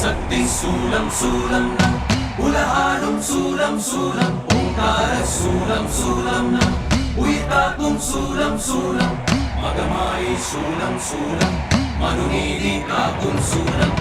சக்தி சூலம் சூலம் நம் உலகாடும் சூலம் சூலம் ஓங்கார சூலம் சூலம் நம் உயிர் காக்கும் சூலம் சூலம் மகமாயி சூலம் சூலம் மனுநீதி காக்கும் சூலம்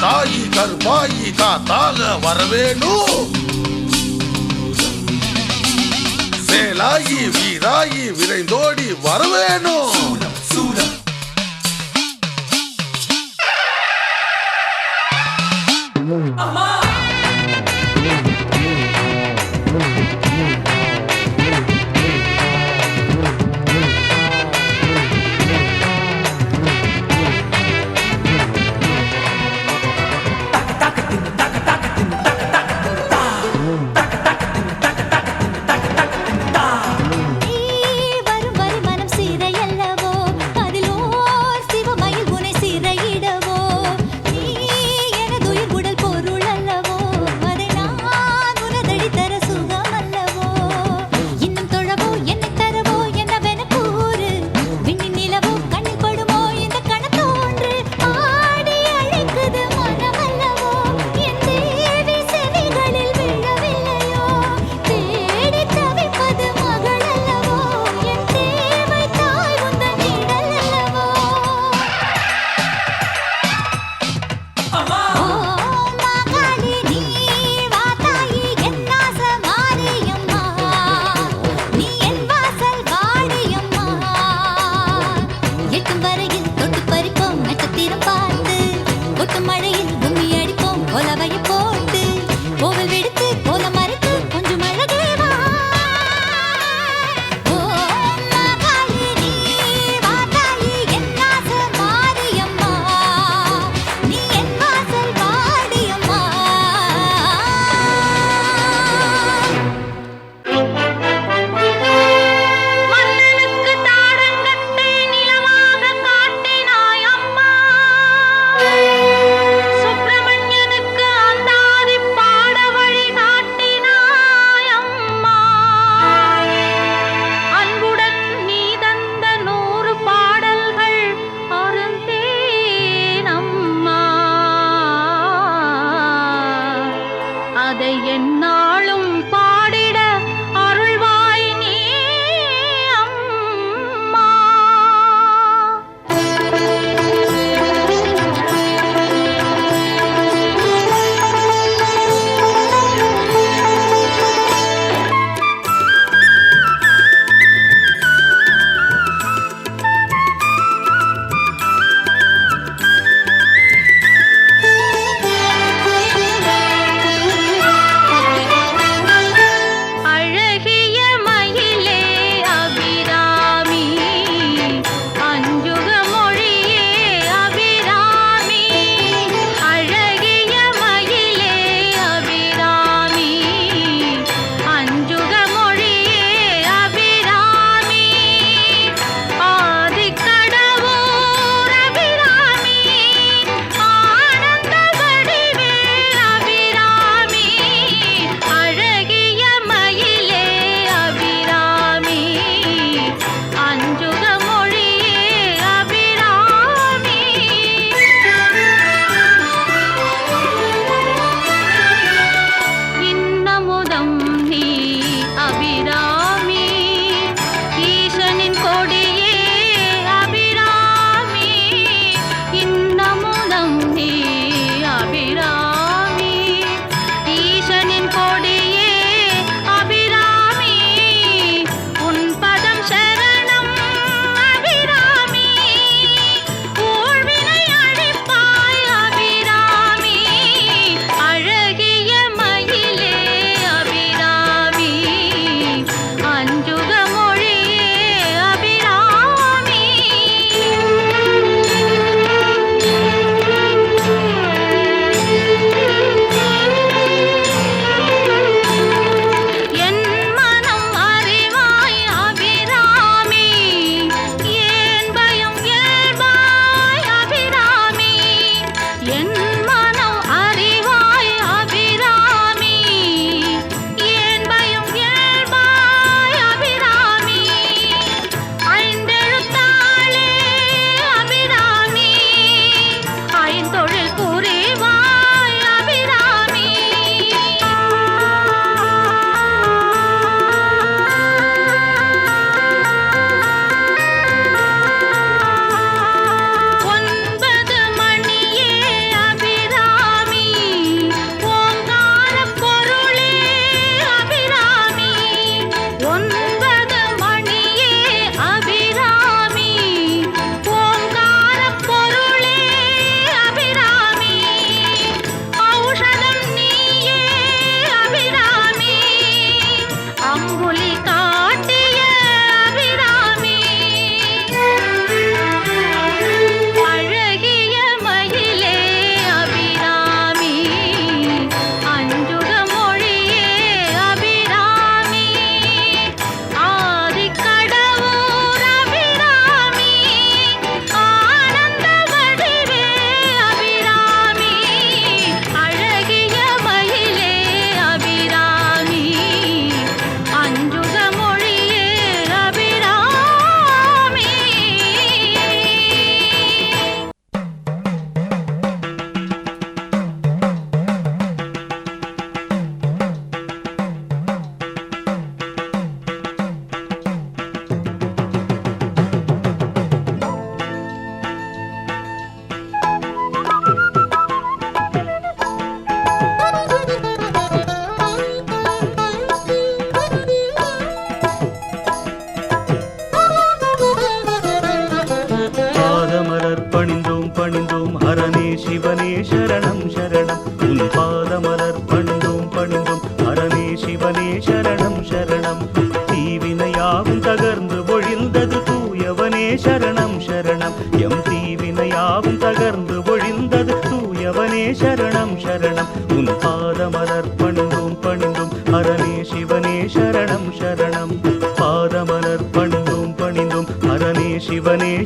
தாயி கருப்பாயி காத்தாக வரவேணும். வேலாயி வீராயி விரைந்தோடி வரவேணும். சூலம் அம்மா வரும் வரும் மனம் சீரையல்லவா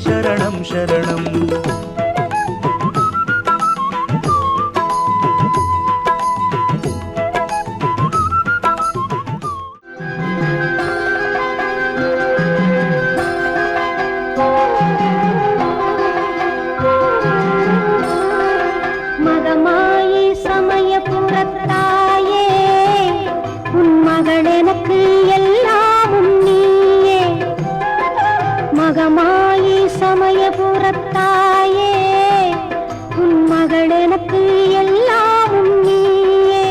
சரணம் சரணம். மகமாயி சமயபுரத்தாயே உன் மகள் எனக்கு எல்லாமும் நீயே. மகமாயி சமயபுரத்தாயே உன் மகள் எனக்கு எல்லாமும் நீயே.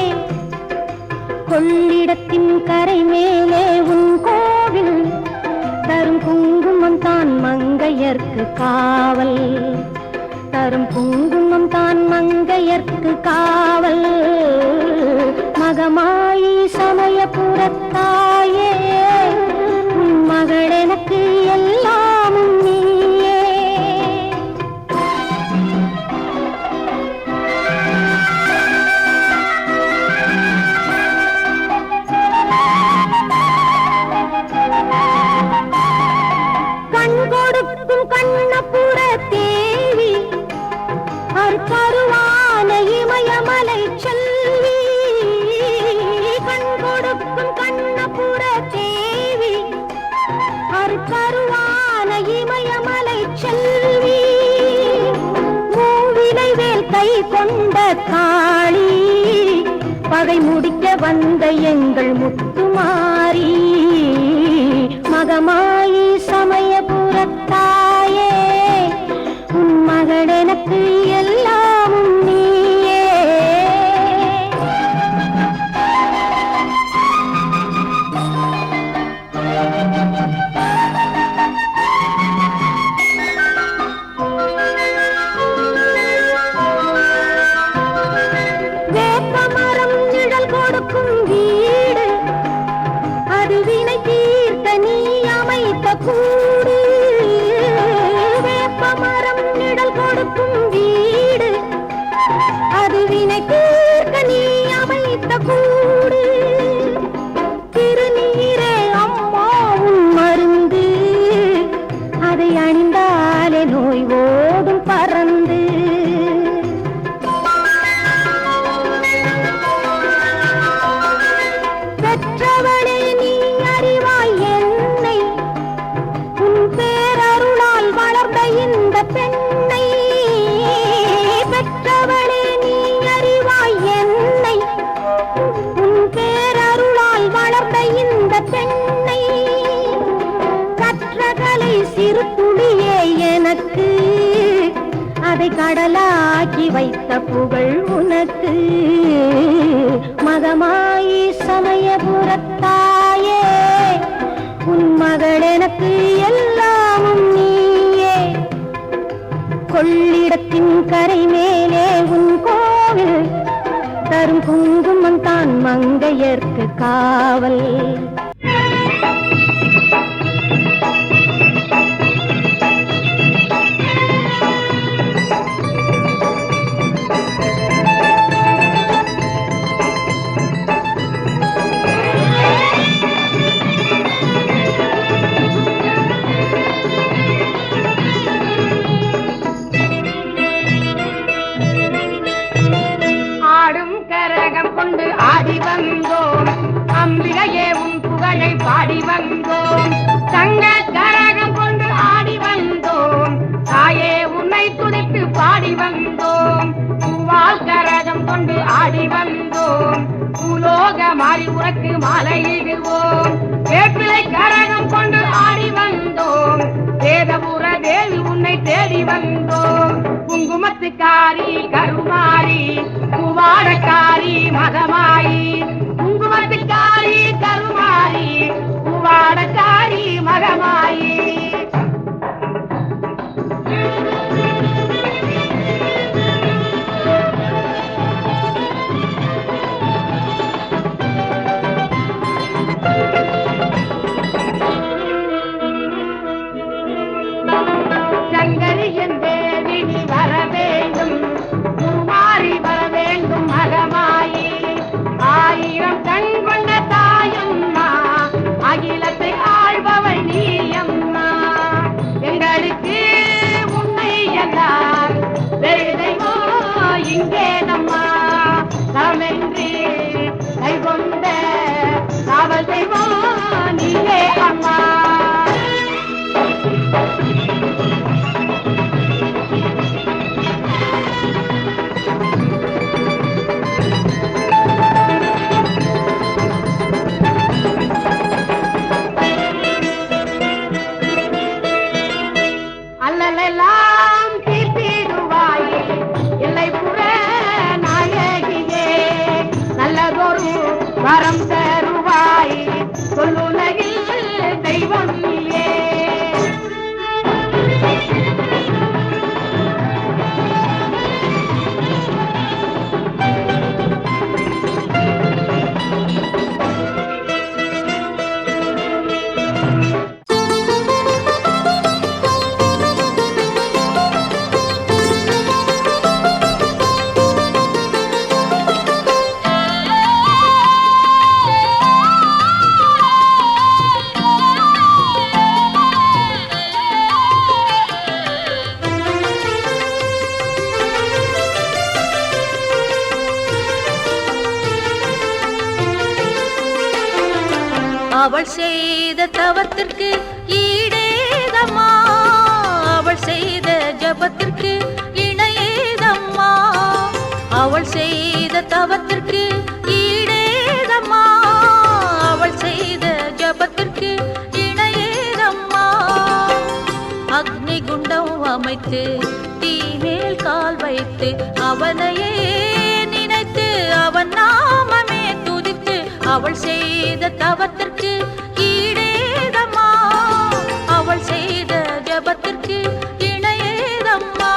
கொள்ளிடத்தின் கரை மேலே உன் கோவில் தரும் குங்குமம் தான் மங்கையர்க்கு காவல். தரும் குங்குமம் தான் மங்கையர்க்கு காவல். மகமாயி சமயபுரத்தாயே உன் மகள் எனக்கு எல்லாமும் நீயே. கண் கொடுக்கும் கண்ணபுர தேவி கருவான இமயமலை செல்வி. கண் கொடுக்கும் கண்ணபுர தேவி கருவான இமயமலை செல்வி. மூவிலை வேல் கை கொண்ட காளி பகை முடிக்க வந்த எங்கள் முத்துமாரி. மகமாயி சமயபுரத்தாயே உன் மகள் எனக்கு எல்லாமும் நீயே. வேப்பமரம் நிழல் கொடுக்கும் வீடு அது வினை தீர்க்க நீ அமைத்த கூடு. வேப்பமரம் நிழல் கொடுக்கும் வீடு அது வினை தீர்க்க நீ அமைத்த கூடு. திருநீரே அம்மா உன் மருந்து அதை அணிந்தாலே நோய் ஓடும் பறந்து. பெற்றவளே நீ அறிவாய் என்னை உன் பேரருளால் வளர்ந்த இந்த பெண்ணை. பெற்றவளே நீ அறிவாய் என்னை உன் பேரருளால் வளர்ந்த இந்த பெண்ணை. கற்றகலை சிறு துளியே எனக்கு அதை கடலாக்கி வைத்த புகழ் உனக்கு. மகமாயி சமயபுரத்தாயே உன் மகள் எனக்கு எல்லாமும் நீயே. கொள்ளிடத்தின் கரை மேலே உன் கோவில் தரும் குங்குமம் தான் மங்கையர்க்கு காவல். ஆடும் கரகம் கொண்டு ஆடி வந்தோம், அம்பிகையே உன் புகழை பாடி வந்தோம். தங்க கரகம் கொண்டு ஆடி வந்தோம், தாயே உன்னை துதித்து பாடி வந்தோம். பூவால் கரகம் கொண்டு ஆடி வந்தோம், பூலோக மாறி உனக்கு மாலையிடுவோம். வேப்பிலை கரகம் கொண்டு ஆடி வந்தோம், வேதபுர தேவி உன்னை தேடி வந்தோம். குங்குமத்துக்காரி கருமாரி பூவாடக்காரி மகமாயி. குங்குமத்துக்காரி கருமாரி பூவாடக்காரி மகமாயி. சங்கரியன் தேவி நீ வர வேண்டும், பூமாரி வர வேண்டும் மகமாயி. ஆயி வரம் தருவாய் சொல்லுலகில் தெய்வம் நீயே. அவள் செய்த தவத்திற்கு ஈடேதம்மா, அவள் செய்த ஜபத்திற்கு இணையேதம்மா. அவள் செய்த தவத்திற்கு ஈடேதம்மா, அவள் செய்த ஜபத்திற்கு இணையேதம்மா. அக்னி குண்டம் அமைத்து தீ மேல் கால் வைத்து அவனையே நினைத்து அவன் நாமமே துதித்து அவள் செய்த தவத்திற்கு ஈடேதம்மா, அவள் செய்த ஜபத்திற்கு இணையேதம்மா.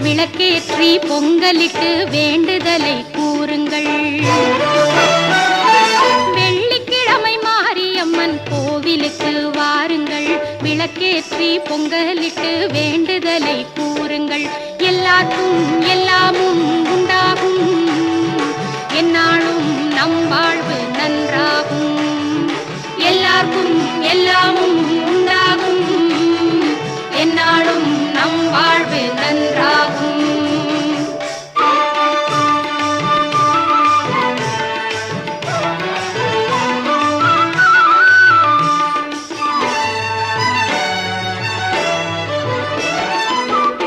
விளக்கேற்றி பொங்கலிட்டு வேண்டுதலை கூறுங்கள். வெள்ளிக்கிழமை மாரியம்மன் கோவிலுக்கு வாருங்கள், விளக்கேற்றி பொங்கலிட்டு வேண்டுதலை கூறுங்கள். எல்லாருக்கும் எல்லாமும் உண்டாகும், எந்நாளும் நம் வாழ்வு நன்றாகும். எல்லாருக்கும் எல்லாமும் உண்டாகும், எந்நாளும் நம் வாழ்வு நன்றாகும்.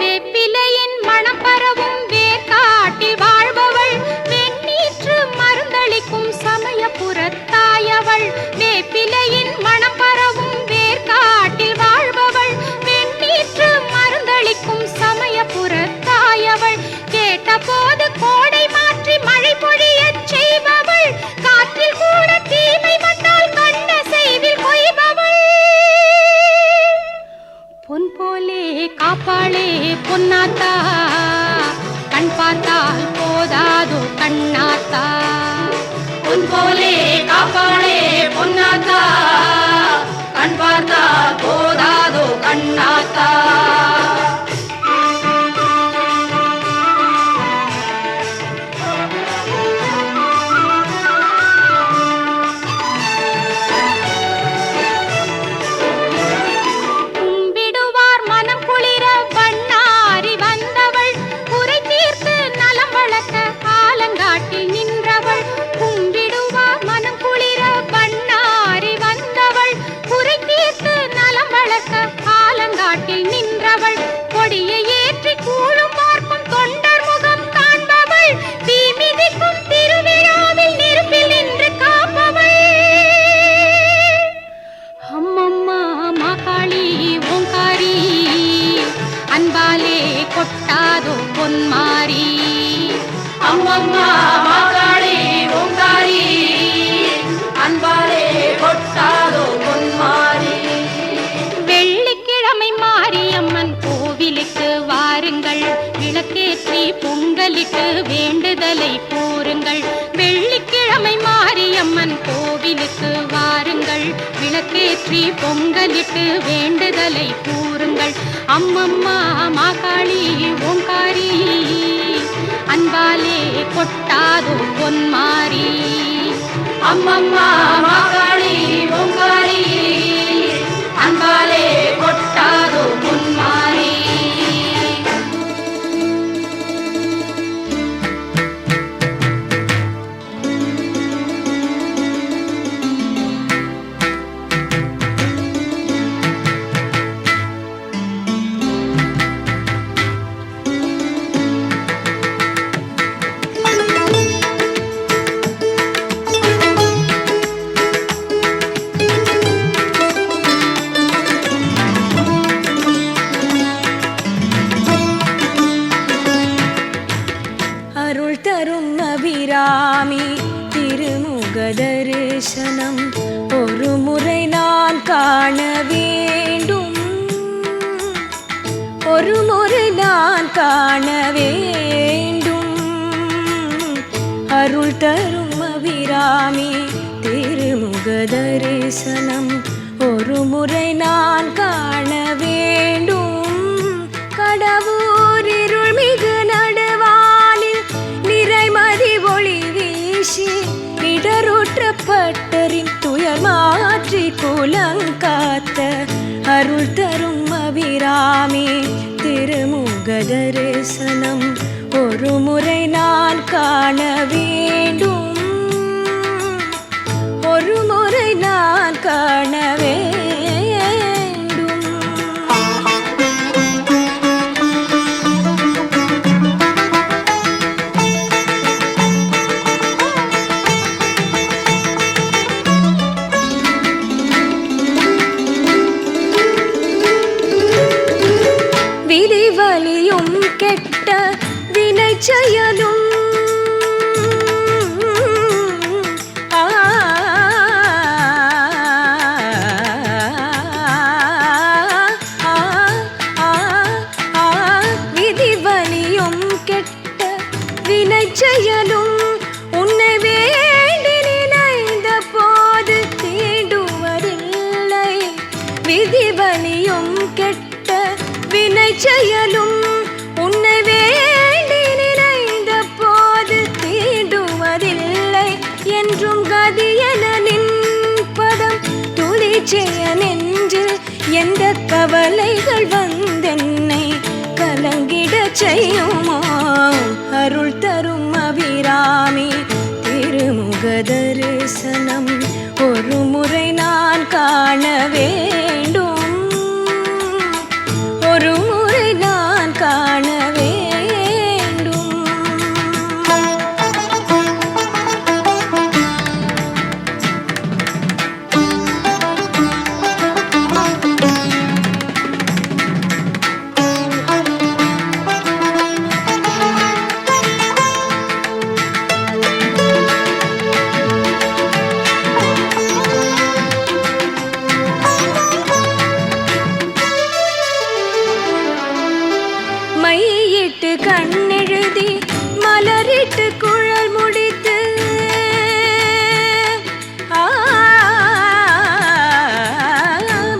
வேப்பிலையின் மணம் பரவும் வேர்காட்டில் வாழ்பவள், வெண்ணீற்று மருந்தளிக்கும் சமயபுரத்தாயவள். வேப்பிலையின் மணம் பரவும் வேர்காட்டில் வாழ்பவள், வெண்ணீற்று மருந்தளிக்கும் சமயபுரத்தாயவள். கேட்டபோது கோடை மாற்றி மழை பொழியச் செய்பவள், காற்றில் கூட தீமை வந்தால் கண்ண செய்தில் கொய்பவள். பொன் போலே காப்பாளே பொன்னாத்தா, கண் பார்த்தால் போதாதோ கண்ணாத்தா. பொன் போலே காப்பாளே பொன்னாத்தா, கண் பார்த்தால் போதாதோ கண்ணாத்தா. கும்பிடுவார் மனம் குளிர வண்ணாரி வந்தவள், குறை தீர்த்து நலம் வளர்க்க ஆலங்காட்டில் நின்றவள். கும்பிடுவார் மனம் குளிர வண்ணாரி வந்தவள், குறை தீர்த்து நலம் வளர்க்க ஆலங்காட்டில் நின்றவள். அம்மம்மா மாகாளி ஓங்காரி அன்பாலே கொட்டாதோ பொன்மாரி. வெள்ளிக்கிழமை மாரியம்மன் கோவிலுக்கு வாருங்கள், விளக்கேற்றி பொங்கலிட்டு வேண்டுதலை கூறுங்கள். வெள்ளிக்கிழமை மாரியம்மன் கோவிலுக்கு வாருங்கள், விளக்கேற்றி பொங்கலிட்டு வேண்டுதலை கூறுங்கள். அம்மம்மா மாகாளி ஓங்காரி அன்பாலே கொட்டாதோ பொன்மாரி. அம்மம்மா மாகாளி ஓங்காரி அன்பாலே கொட்டாதோ பொன்மாரி. அருள் தரும் அபிராமி திருமுக தரிசனம் ஒரு முறை நான் காண வேண்டும், ஒரு முறை நான் காண வேண்டும். அருள் தரும் அபிராமி திருமுக தரிசனம் ஒரு முறை நான் காண வேண்டும். கடவுர் இருள் மிகு நடுவானில் நிறைமதி ஒளி வீசி இடருற்றப்பட்டரின் துயர் மாற்றி குலங்காத்த அருள் தரும் அபிராமி திருமுக தரிசனம் ஒரு முறை நான் காண வேண்டும், ஒரு முறை நான் காண வேண்டும். விதிவலியும் கெட்ட வினை செயலும் விதிவலியும் கெட்ட வினை செயலும் உன்னை வேண்டி நினைந்த போது தீண்டுவதில்லை. விதிவலியும் கெட்ட வினை செயலும் உன்னை வேண்டி நினைந்த போது தீண்டுவதில்லை. என்றும் கதியன நின்பதம் துளிச்செய நெஞ்சில் எந்த கவலைகள் வந்தென்னை கலங்கிட செய்யுமோ. அருள் தரும் அபிராமி திருமுக தரிசனம் ஒரு முறை நான் காண வேண்டும், ஒரு முறை நான் காண வேண்டும். மையிட்டு கண்ணெழுதி மலரிட்டு குழல் முடித்து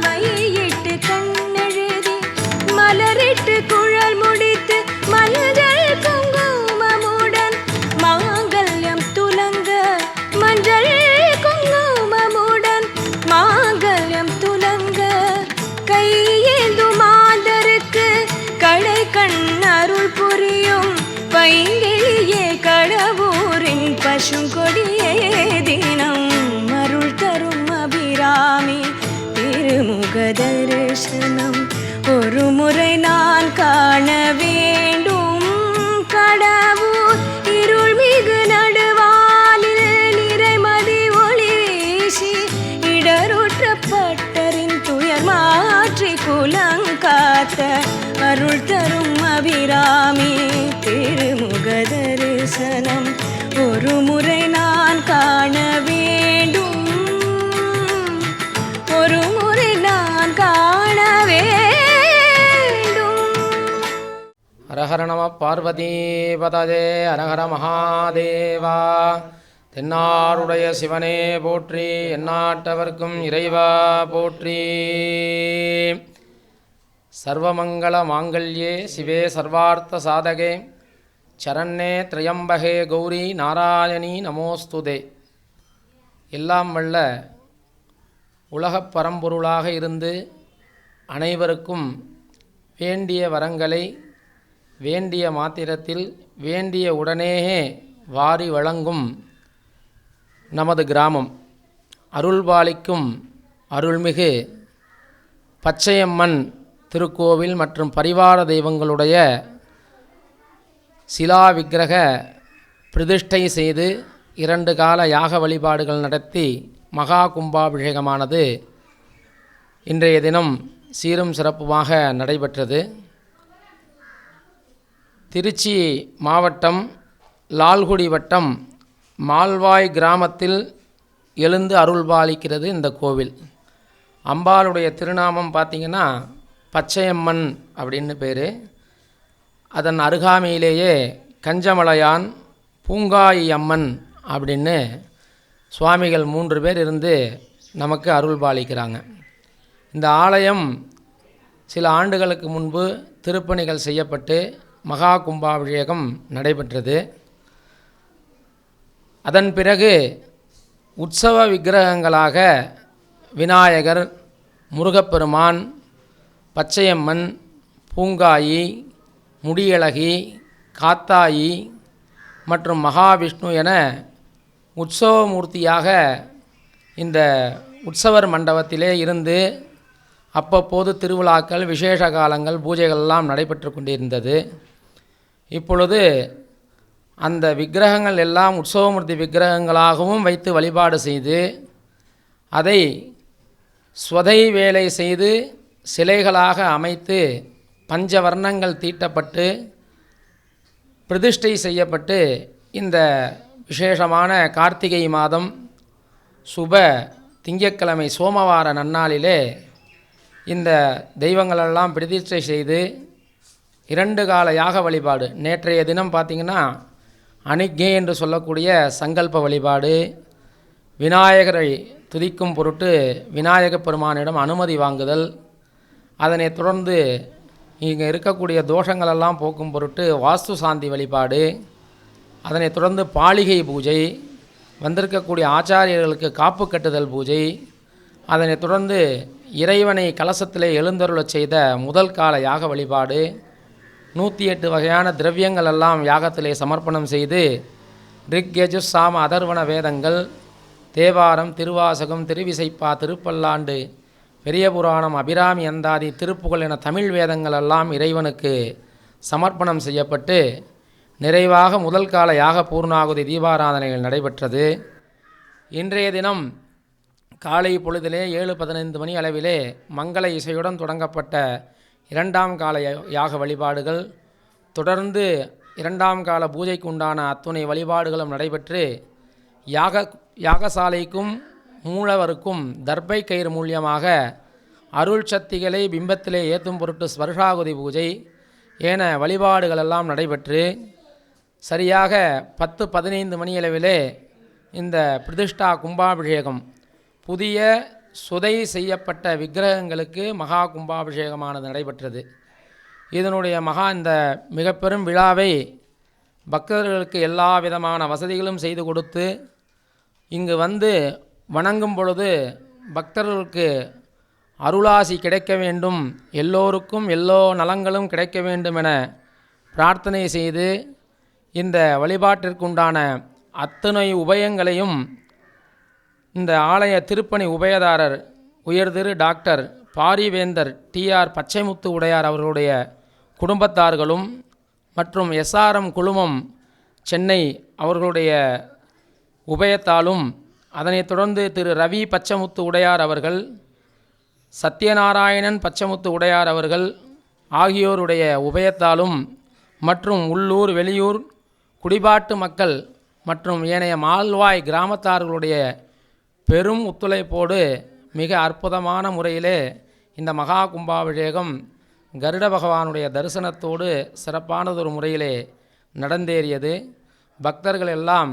மையிட்டு கண்ணெழுதி மலரிட்டு குழல் முடித்து மஞ்சள் குங்குமமுடன் மாங்கல்யம் துலங்க, மஞ்சள் குங்குமமுடன் மாங்கல்யம் துலங்க கையேந்து மாந்தருக்கு கடை கண் அருள் புரியும் பைங்கிளியே கடவுரின் பசுங்கொடியே தினம் அருள் தரும் அபிராமி திருமுக தரிசனம் ஒரு முறை நான் காண வேண்டும். கடவுர் இருள் மிகு நடுவானில் நிறைமதி ஒளி வீசி இடருற்றப்பட்டரின் துயர் மாற்றி குலங்காத்த அருள் தரும் அபிராமி திருமுக தரிசனம் ஒரு முறை நான் காண வேண்டும், ஒரு முறை நான் காண வேண்டும். ஹரஹர நம பார்வதி பததே ஹரஹர மகாதேவா. தென்னாருடைய சிவனே போற்றி, எந்நாட்டவர்க்கும் இறைவா போற்றி. சர்வமங்கள மாங்கல்யே சிவே சர்வார்த்த சாதகே சரண்யே திரையம்பகே கௌரி நாராயணி நமோஸ்துதே. எல்லாம் வல்ல உலகப் பரம்பொருளாக இருந்து அனைவருக்கும் வேண்டிய வரங்களை வேண்டிய மாத்திரத்தில் வேண்டிய உடனேயே வாரி வழங்கும் நமது கிராமம் அருள்பாலிக்கும் அருள்மிகு பச்சையம்மன் திருக்கோவில் மற்றும் பரிவார தெய்வங்களுடைய சிலா விக்கிரக பிரதிஷ்டை செய்து 2 கால யாக வழிபாடுகள் நடத்தி மகா கும்பாபிஷேகமானது இன்றைய தினம் சீரும் சிறப்புமாக நடைபெற்றது. திருச்சி மாவட்டம் லால்குடி வட்டம் மால்வாய் கிராமத்தில் எழுந்து அருள்பாலிக்கிறது இந்த கோவில். அம்பாளுடைய திருநாமம் பார்த்திங்கன்னா பச்சையம்மன் அப்படின்னு பேர். அதன் அருகாமையிலேயே கஞ்சமலையான் பூங்காயி அம்மன் அப்படின்னு சுவாமிகள் 3 பேர் இருந்து நமக்கு அருள்பாலிக்கிறாங்க. இந்த ஆலயம் சில ஆண்டுகளுக்கு முன்பு திருப்பணிகள் செய்யப்பட்டு மகா கும்பாபிஷேகம் நடைபெற்றது. அதன் பிறகு உற்சவ விக்கிரகங்களாக விநாயகர், முருகப்பெருமான், பச்சையம்மன், பூங்காயி, முடியழகி, காத்தாயி மற்றும் மகாவிஷ்ணு என உற்சவமூர்த்தியாக இந்த உற்சவர் மண்டபத்திலே இருந்து அப்பப்போது திருவிழாக்கள், விசேஷ காலங்கள், பூஜைகள்லாம் நடைபெற்று கொண்டிருந்தது. இப்பொழுது அந்த விக்கிரகங்கள் எல்லாம் உற்சவமூர்த்தி விக்கிரகங்களாகவும் வைத்து வழிபாடு செய்து அதை ஸ்வதை வேலை செய்து சிலைகளாக அமைத்து பஞ்சவர்ணங்கள் தீட்டப்பட்டு பிரதிஷ்டை செய்யப்பட்டு இந்த விசேஷமான கார்த்திகை மாதம் சுப திங்கட்கிழமை சோமவார நன்னாளிலே இந்த தெய்வங்களெல்லாம் பிரதிஷ்டை செய்து 2 கால யாக வழிபாடு. நேற்றைய தினம் பார்த்திங்கன்னா அனிக்கே என்று சொல்லக்கூடிய சங்கல்ப வழிபாடு, விநாயகரை துதிக்கும் பொருட்டு விநாயகப் பெருமானிடம் அனுமதி வாங்குதல், அதனைத் தொடர்ந்து இங்கே இருக்கக்கூடிய தோஷங்களெல்லாம் போக்கும் பொருட்டு வாஸ்து சாந்தி வழிபாடு, அதனைத் தொடர்ந்து பாலிகை பூஜை, வந்திருக்கக்கூடிய ஆச்சாரியர்களுக்கு காப்பு கட்டுதல் பூஜை, அதனைத் தொடர்ந்து இறைவனை கலசத்திலே எழுந்தருளச் செய்த முதல் கால யாக வழிபாடு, 108 வகையான திரவியங்கள் எல்லாம் யாகத்திலே சமர்ப்பணம் செய்து ரிக் யஜுஸ் சாம அதர்வண வேதங்கள், தேவாரம், திருவாசகம், திருவிசைப்பா, திருப்பல்லாண்டு, பெரிய புராணம், அபிராமி அந்தாதி, திருப்புகழ் என தமிழ் வேதங்கள் எல்லாம் இறைவனுக்கு சமர்ப்பணம் செய்யப்பட்டு நிறைவாக முதல் கால யாக பூர்ணாகுதி தீபாராதனைகள் நடைபெற்றது. இன்றைய தினம் காலை பொழுதிலே 7:15 மணி அளவிலே மங்கள இசையுடன் தொடங்கப்பட்ட 2ஆம் கால யாக வழிபாடுகள் தொடர்ந்து 2ஆம் கால பூஜைக்கு உண்டான அத்துணை வழிபாடுகளும் நடைபெற்று யாகசாலைக்கும் மூலவருக்கும் தர்பை கயிறு மூலியமாக அருள் சக்திகளை பிம்பத்திலே ஏற்றும் பொருட்டு ஸ்பர்ஷாகுதி பூஜை என வழிபாடுகளெல்லாம் நடைபெற்று சரியாக 10:15 மணியளவிலே இந்த பிரதிஷ்டா கும்பாபிஷேகம் புதிய சுதை செய்யப்பட்ட விக்கிரகங்களுக்கு மகா கும்பாபிஷேகமானது நடைபெற்றது. இதனுடைய இந்த மிக பெரும் விழாவை பக்தர்களுக்கு எல்லா விதமான வசதிகளும் செய்து கொடுத்து இங்கு வந்து வணங்கும் பொழுது பக்தர்களுக்கு அருளாசி கிடைக்க வேண்டும், எல்லோருக்கும் எல்லோ நலங்களும் கிடைக்க வேண்டும் என பிரார்த்தனை செய்து இந்த வழிபாட்டிற்குண்டான அத்தனை உபயங்களையும் இந்த ஆலய திருப்பணி உபயதாரர் உயர்திரு டாக்டர் பாரிவேந்தர் டிஆர் பச்சைமுத்து உடையார் அவர்களுடைய குடும்பத்தார்களும் மற்றும் எஸ்ஆர்எம் குழுமம் சென்னை அவர்களுடைய உபயத்தாலும், அதனைத் தொடர்ந்து திரு ரவி பச்சமுத்து உடையார் அவர்கள், சத்யநாராயணன் பச்சமுத்து உடையார் அவர்கள் ஆகியோருடைய உபயத்தாலும் மற்றும் உள்ளூர் வெளியூர் குடிபாட்டு மக்கள் மற்றும் ஏனைய மால்வாய் கிராமத்தார்களுடைய பெரும் ஒத்துழைப்போடு மிக அற்புதமான முறையிலே இந்த மகா கும்பாபிஷேகம் கருட பகவானுடைய தரிசனத்தோடு சிறப்பானதொரு முறையிலே நடந்தேறியது. பக்தர்கள் எல்லாம்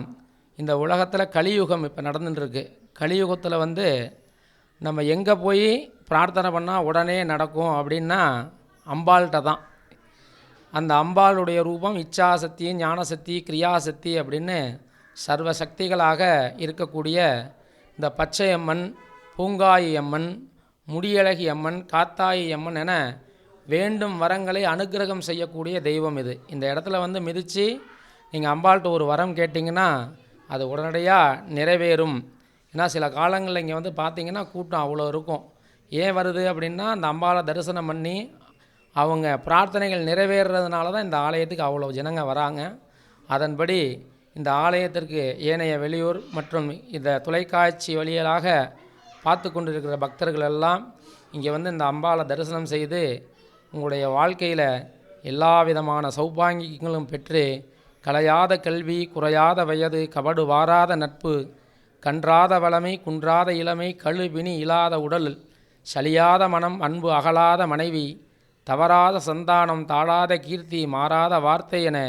இந்த உலகத்தில் கலியுகம் இப்போ நடந்துட்டுருக்கு. கலியுகத்தில் நம்ம எங்கே போய் பிரார்த்தனை பண்ணால் உடனே நடக்கும் அப்படின்னா அம்பாள்கிட்ட தான். அந்த அம்பாளுடைய ரூபம் இச்சாசக்தி, ஞானசக்தி, கிரியாசக்தி அப்படின்னு சர்வசக்திகளாக இருக்கக்கூடிய இந்த பச்சையம்மன், பூங்காயி அம்மன், முடியழகி அம்மன், காத்தாயி அம்மன் என வேண்டும் வரங்களை அனுக்கிரகம் செய்யக்கூடிய தெய்வம் இது. இந்த இடத்துல மிதித்து நீங்கள் அம்பாள்கிட்ட ஒரு வரம் கேட்டிங்கன்னா அது உடனடியாக நிறைவேறும். ஏன்னா சில காலங்களில் இங்கே பார்த்திங்கன்னா கூட்டம் அவ்வளோ இருக்கும். ஏன் வருது அப்படின்னா அந்த அம்பாளை தரிசனம் பண்ணி அவங்க பிரார்த்தனைகள் நிறைவேறதுனால தான் இந்த ஆலயத்துக்கு அவ்வளோ ஜனங்க வராங்க. அதன்படி இந்த ஆலயத்திற்கு ஏனைய வெளியூர் மற்றும் இந்த தொலைக்காட்சி வழியாக பார்த்து கொண்டிருக்கிற பக்தர்கள் எல்லாம் இங்கே இந்த அம்பாளை தரிசனம் செய்து உங்களுடைய வாழ்க்கையில் எல்லா விதமான சௌபாங்கியங்களும் பெற்று கலையாத கல்வி, குறையாத வயது, கபடு வாராத நட்பு, கன்றாத வளமை, குன்றாத இளமை, கழுபிணி இல்லாத உடல், சலியாத மனம், அன்பு அகலாத மனைவி, தவறாத சந்தானம், தாழாத கீர்த்தி, மாறாத வார்த்தை என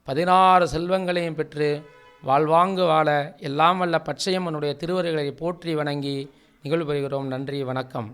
16 செல்வங்களையும் பெற்று வாழ்வாங்கு வாழ எல்லாம் வல்ல பச்சையம்மனுடைய திருவருகளை போற்றி வணங்கி நிகழ்வு பெறுகிறோம். நன்றி, வணக்கம்.